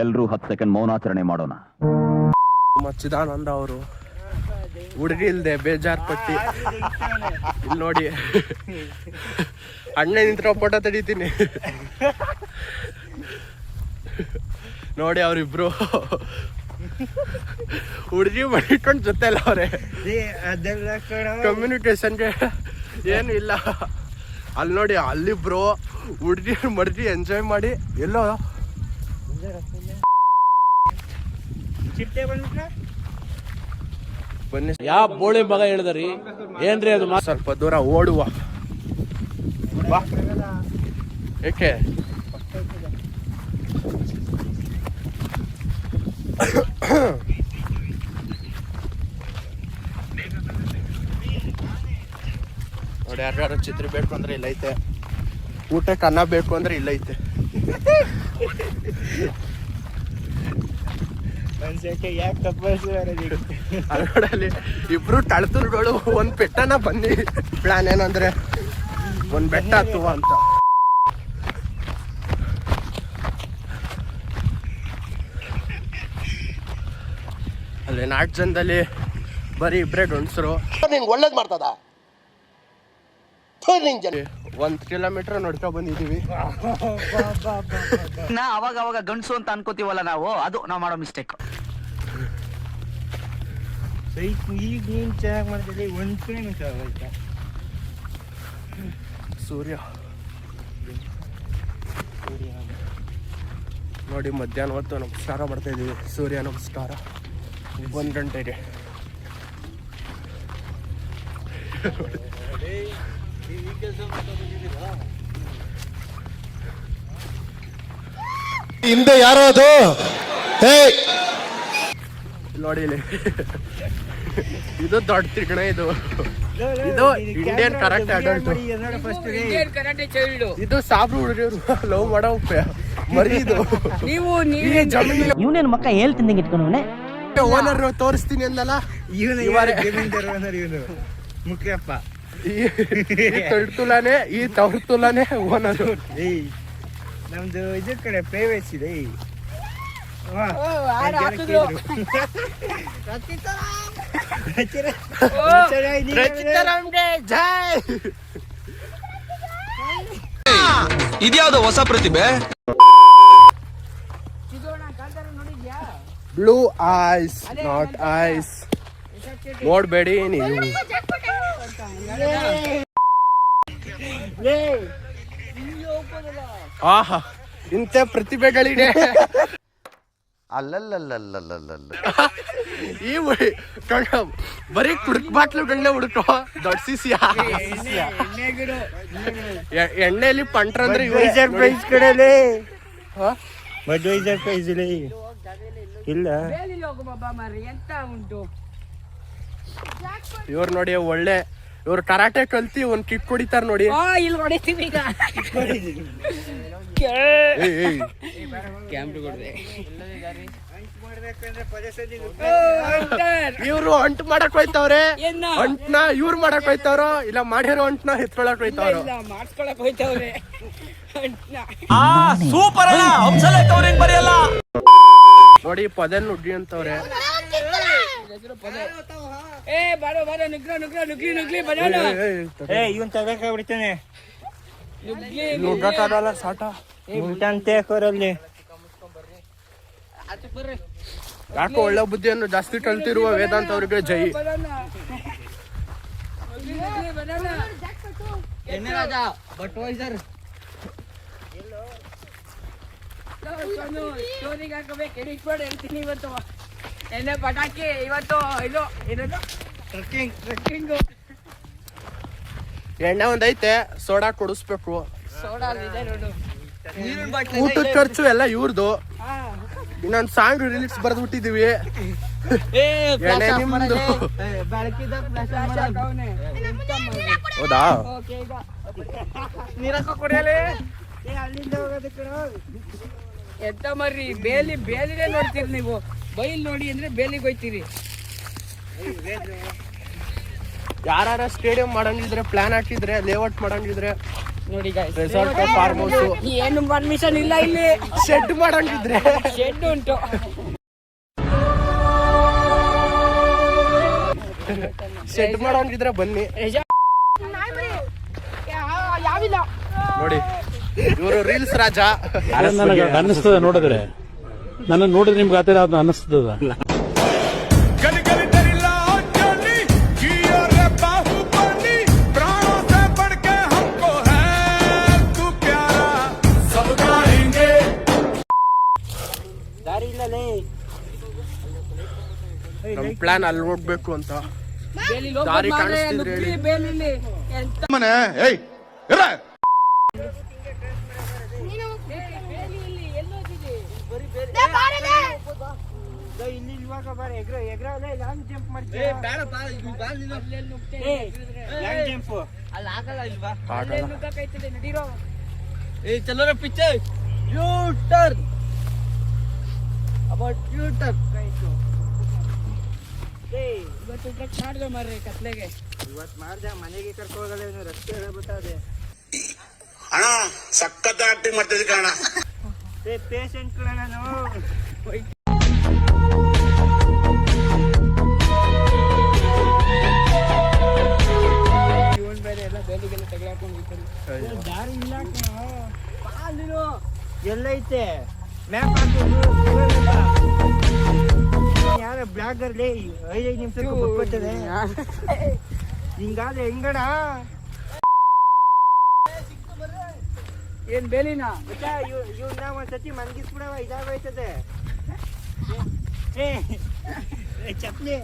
ಎಲ್ರೂ 10 ಸೆಕೆಂಡ್ ಮೌನಾಚರಣೆ ಮಾಡೋಣ. ಚಿದಾನಂದ ಅವರು ಹುಡುಗಿ ಇಲ್ದೆ ಬೇಜಾರ್ ಪಟ್ಟಿ ಇಲ್ಲಿ ನೋಡಿ ಅಣ್ಣ ನಿಂತ್ರ ಫೋಟೋ ತೆಗಿತೀನಿ ನೋಡಿ ಅವ್ರಿಬ್ರು ಹುಡುಗಿ ಮಾಡಿಕೊಂಡು ಜೊತೆ ಇಲ್ಲ ಅವ್ರೆ. ಕಮ್ಯುನಿಕೇಶನ್ಗೆ ಏನು ಇಲ್ಲ. ಅಲ್ಲಿ ನೋಡಿ ಅಲ್ಲಿಬ್ರು ಹುಡುಗಿ ಮಡ್ಗಿ ಎಂಜಾಯ್ ಮಾಡಿ ಎಲ್ಲೋ ಬನ್ನಿ. ಯಾವ ಬೋಳಿ ಮಗ ಹೇಳಿದ್ರಿ ಏನ್ರಿ ಅದು? ಸ್ವಲ್ಪ ದೂರ ಓಡುವ ಬಾ. ಏಕೆ ನೋಡಿ ಯಾರ್ಯಾರು ಚಿತ್ರ ಬೇಕು ಅಂದ್ರೆ ಇಲ್ಲೈತೆ, ಊಟಕ್ಕೆ ಅನ್ನ ಬೇಕು ಅಂದ್ರೆ ಇಲ್ಲೈತೆ. ಅಲ್ಲಿ ಇಬ್ರು ತಳತುಲ್ಗಳು ಒಂದ್ ಬೆಟ್ಟನ ಬನ್ನಿ. ಪ್ಲಾನ್ ಏನಂದ್ರೆ ಒಂದ್ ಬೆಟ್ಟ ಹತ್ತುವ ಅಂತ. ಅಲ್ಲಿ 4 ಜನದಲ್ಲಿ ಬರೀ ಇಬ್ರೇ ಗಂಡಸರು. ಒಳ್ಳೇದ್ ಮಾಡ್ತದ. 1 ಕಿಲೋಮೀಟರ್ ನೋಡ್ಕೊ ಬಂದಿದೀವಿ. ಅವಾಗ ಅವಾಗ ಗಂಡಸು ಅಂತ ಅನ್ಕೋತೀವಲ್ಲ ನಾವು, ಅದು ನಾವು ಮಾಡೋ ಮಿಸ್ಟೇಕ್. ಈಗ ನೀನ್ ಚೆನ್ನಾಗಿ ಮಾಡ್ತಿದ್ದೆ 1 ಕಿಲೋಮೀಟರ್ ಆಗೋಯ್ತಾ. ಸೂರ್ಯ ನೋಡಿ ಮಧ್ಯಾಹ್ನ ಹೊತ್ತು ನಮಸ್ಕಾರ ಮಾಡ್ತಾ ಇದೀವಿ. ಸೂರ್ಯ ನಮಸ್ಕಾರ 1 ಗಂಟೆಗೆ. ಹಿಂದೆ ಯಾರೋ ಅದು ನೋಡಿ ಇಲ್ಲಿ ಇದು ದೊಡ್ಡ ತಿರ್ಗಣ. ಇದು ಇಂಡಿಯನ್ ಕರಾಟೆ ಅಡಲ್ಟ್. ಇದು ಸಾಬ್ರು ಹುಡುಗರು ಲವ್ ಮಾಡೋ ಮರಿ. ಇದು ಇವನೇನು ಮಕ್ಕ ಹೇಳ್ತಿದ್ದಂಗೆ ಇಟ್ಕೊಂಡವನೆ. ಓನರ್ ತೋರಿಸ್ತೀನಿ ಅಂದಲ್ಲ, ಇವನು ಮುಖ್ಯಪ್ಪ. ಈ ತೊಳ್ತುಲಾನೆ ಈ ತವ್ರತುಲಾನೆ ಓನರು. ನಮ್ದು ಇದ್ರ ಕಡೆ ಪ್ರೈವೇಟ್ಸ್ ಇದೆ. ಇದ್ಯಾವ್ದು ಹೊಸ ಪ್ರತಿಭೆ? Blue eyes not eyes. ನೋಡ್ಬೇಡಿ ನೀವು. ಆಹಾ ಇಂಥ ಪ್ರತಿಭೆಗಳಿಗೆ ಈ ಬರೀ ಕುಡುಕ್ ಬಾಟ್ಲುಗಳನ್ನೇ ಹುಡುಕೋ ದೊಡ್ಡ ಸಿಸಿಯ ಎಣ್ಣೆಲಿ ಪಂಟ್ರಂದ್ರೆ ಪ್ರೈಸ್ ಕಡೆಯಲ್ಲಿ ಬಡ್ವೈಸರ್ ಪ್ರೈಸ್ ಇಲ್ಲ. ಇವ್ರು ನೋಡಿ ಒಳ್ಳೆ ಇವ್ರು ಕರಾಟೆ ಕಲ್ತಿ ಒಂದ್ ಕಿಕ್ ಹೊಡಿತಾರ ನೋಡಿ. ಇವ್ರು ಅಂಟು ಮಾಡಕ್ ಹೋಯ್ತವ್ರೆ. ಅಂಟ್ನ ಇವ್ರು ಮಾಡಕ್ ಹೋಯ್ತವ್ರ ಇಲ್ಲ ಮಾಡಿರೋ ಅಂಟ್ನ ಎತ್ಕೊಳಕ್ ಹೋಯ್ತವ್ರ. ಸೂಪರ್ ಬರೆಯಲ್ಲ ನೋಡಿ ಪದನ್ ನುಗ್ಗಿ ಅಂತವ್ರೆ. ಇವನ್ ತಗೋಬಿಡ್ತಾನೆ. ನುಗ್ಗಕ್ಕಾಗಲ್ಲ ಸಾಟ ಉಂಟಂತೆ ಕೊರಲ್ಲಿ. ಯಾಕೋ ಒಳ್ಳೆ ಬುದ್ಧಿಯನ್ನು ಜಾಸ್ತಿ ಕಲ್ತಿರುವ ವೇದಾಂತ ಅವ್ರಿಗೆ ಜೈ. ಇವತ್ತು ಎಣ್ಣೆ ಪಟಾಕಿ, ಇವತ್ತು ಇದು ಏನದು ಟ್ರೆಕ್ಕಿಂಗ್. ಎಣ್ಣೆ ಒಂದೈತೆ, ಸೋಡಾ ಕೊಡಿಸ್ಬೇಕು. ಸೋಡಾ ಇದೆ ನೋಡು. ಊಟದ ಖರ್ಚು ಎಲ್ಲ ಇವ್ರದು. ಇನ್ನೊಂದು ಸಾಂಗ್ ರಿಲೀಕ್ಸ್ ಬರ್ದ್ಬಿಟ್ಟಿದೀವಿ. ಎಣ್ಣೆ ನಿಮ್ದು. ಹೌದಾ? ಎಂತ ಮರ್ರಿ ಬೇಲಿನೇ ನೋಡ್ತೀರಿ ನೀವು. ಬೈಲ್ ನೋಡಿ ಅಂದ್ರೆ ಬೇಲಿಗೆ ಹೋಯ್ತೀರಿ. ಯಾರ ಸ್ಟೇಡಿಯಂ ಮಾಡಂಗಿದ್ರೆ, ಪ್ಲಾನ್ ಹಾಕಿದ್ರೆ, ಲೇಔಟ್ ಮಾಡಂಗಿದ್ರೆ ನೋಡಿ guys. ರೆಸಾರ್ಟ್ ಫಾರ್ಮ್ ಹೌಸ್ ಏನು ಪರ್ಮಿಷನ್ ಇಲ್ಲ ಇಲ್ಲಿ. ಶೆಡ್ ಮಾಡಂಗಿದ್ರೆ ಶೆಡ್ ಉಂಟು. ಶೆಡ್ ಮಾಡಂಗಿದ್ರೆ ಬನ್ನಿ ಯಾವಿಲ್ಲ. ನೋಡಿ ಇವರು ರೀಲ್ಸ್ ರಾಜ. ನನಗೆ ಅನ್ನಿಸ್ತದ ನೋಡಿದ್ರೆ, ನನ್ನ ನೋಡಿದ್ರೆ ನಿಮ್ಗೆ ಆತರ ಅದು ಅನ್ನಿಸ್ತದ. ದಾರಿ ಇಲ್ಲಲೇ. ನಮ್ ಪ್ಲಾನ್ ಅಲ್ಲಿ ಹೋಗ್ಬೇಕು ಅಂತ. ಬೇಲಿಲಿ ಹೋಗ್ಬೋದು ದಾರಿ ಮಾರ್ರೆ, ಕಾಣಿಸ್ತಿದ್ರೆ ನುಗ್ಗಿ ಹೇಳಿ. ಬೇಲಿಲಿ. ಎಂತ ಇಲ್ಲಿ ಇವಾಗ ಬಾರಿ ಎಗ್ರವಲೇ ಲಾಂಗ್ ಜಂಪ್ ಮಾಡ್ತೀಯ. ಲಾಂಗ್ ಜಂಪ್ ಅಲ್ಲಿ ಆಗಲ್ಲ ಇಲ್ವಾ? ಆಗಲ್ಲ. ಅಲ್ಲೇ ನುಗ್ಗಕ್ಕೈತದೆ, ನಡೀರೋ. ಚಲೋ picture U turn about U turn. ಇವತ್ತು ಟ್ರಕ್ ಮಾಡ್ದೆ ಮಾರ್ರೆ ಕತ್ಲೆಗೆ. ಇವತ್ತು ಮಾಡ್ದೆ, ಮನೆಗೆ ಕರ್ಕೊ ಹೋಗಲ್ಲ, ಇನ್ನು ರಸ್ತೆ ಹೇಳ್ಬಿಟ್ಟದೆ. ಅಣ್ಣ ಸಖತ್ ಆಕ್ಟಿಂಗ್ ಮಾಡ್ತಿದ್ದೆ ಕಣ. ಪೇಷಂಟ್ ಕಣ ನಾನು. ಇವನ್ ಬೇರೆ ಎಲ್ಲ ಬೇಲಿಗೆಲ್ಲ ತೆಗೆದಾಕೊಂಡು ಹೋಗ್ತಾರೆ. ದಾರಿ ಇಲ್ಲ ಕಣೋ. ಎಲ್ಲೈತೆ ಮ್ಯಾಪ್ ಹಾಕೋದು. ಯಾರ ಬ್ಲಾಗರ್ ಲೇ 5 ನಿಮಿಷಕ್ಕೆ ಬಿಟ್ಬಿಡ್ತದೆ. ಹಿಂಗಾದ್ರೆ ಹೆಂಗಣ? ಏನ್ ಬೇಲಿನ ಇವ್ನ ಒಂದ್ಸತಿ ಮನ್ಗಿಸ್ಬಿಡವ, ಇದಾಗೋಯ್ತದೆ. ಚಪ್ಲಿ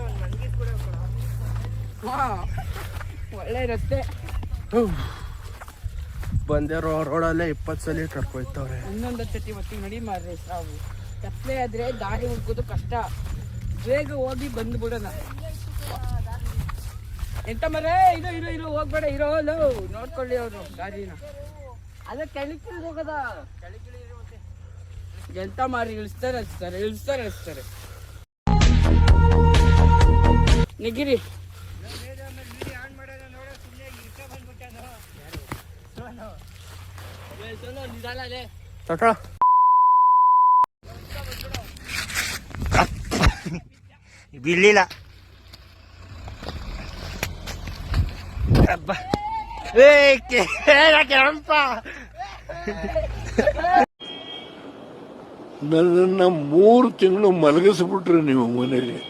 ಒಂದ್ ಮನ್ಗಿಸ್ಬಿಡವ. ಒಳ್ಳೆ ರಸ್ತೆ. ಬಂದಿರೋ ರೋಡಲ್ಲೇ 20 ಸಲ ಕರ್ಕೊಯ್ತವ್ರೆ. ಇನ್ನೊಂದು ಸತಿ ಒಟ್ಟಿಗೆ ನಡಿ ಮಾರ್ರೆ ಸಾವು. ಕತ್ಲೆ ಆದ್ರೆ ದಾರಿ ಹುಡ್ಕೋದು ಕಷ್ಟ. ಬೇಗ ಹೋಗಿ ಬಂದು ಬಿಡೋಣ. ಎಂತ ಮರೇ ಇರೋ ಹೋಗ್ಬೇಡ, ಇರೋ ನೋಡ್ಕೊಳ್ಳಿ ಅವರು ದಾರಿನ. ಅದ ಕೆಳಕ್ಕೆ ಹೋಗದ. ಎಂತ ಮಾರಿ ಇಳಿಸ್ತಾರೆ. ನಿಗಿರಿ ತಕ ಬಿಡ್ಲಿಲ್ಲ. ನನ್ನನ್ನು 3 ತಿಂಗಳು ಮಲಗಿಸ್ಬಿಟ್ರೆ ನೀವು ಮನೇಲಿ.